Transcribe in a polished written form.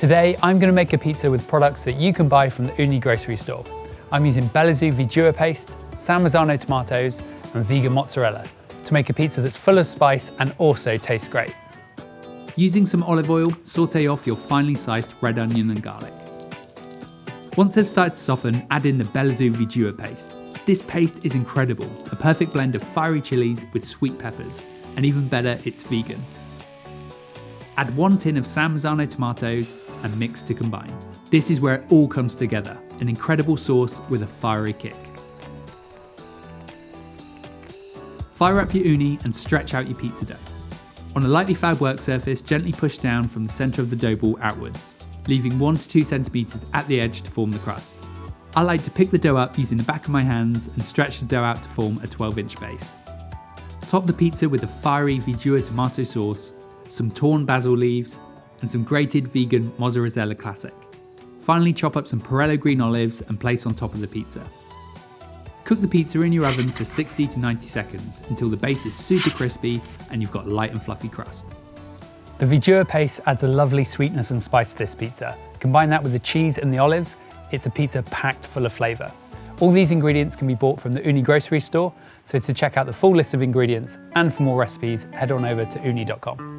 Today, I'm going to make a pizza with products that you can buy from the Ooni grocery store. I'm using Belazu Ve-Du-Ya paste, San Marzano tomatoes, and vegan mozzarella to make a pizza that's full of spice and also tastes great. Using some olive oil, sauté off your finely sliced red onion and garlic. Once they've started to soften, add in the Belazu Ve-Du-Ya paste. This paste is incredible, a perfect blend of fiery chilies with sweet peppers, and even better, it's vegan. Add 1 tin of San Marzano tomatoes and mix to combine. This is where it all comes together, an incredible sauce with a fiery kick. Fire up your uni and stretch out your pizza dough. On a lightly floured work surface, gently push down from the centre of the dough ball outwards, leaving 1 to 2 centimetres at the edge to form the crust. I like to pick the dough up using the back of my hands and stretch the dough out to form a 12-inch base. Top the pizza with a fiery Ve-Du-Ya tomato sauce, some torn basil leaves, and some grated vegan mozzarella classic. Finally, chop up some Perello green olives and place on top of the pizza. Cook the pizza in your oven for 60 to 90 seconds until the base is super crispy and you've got light and fluffy crust. The Ve-Du-Ya paste adds a lovely sweetness and spice to this pizza. Combine that with the cheese and the olives, it's a pizza packed full of flavour. All these ingredients can be bought from the Ooni grocery store, so to check out the full list of ingredients and for more recipes, head on over to ooni.com.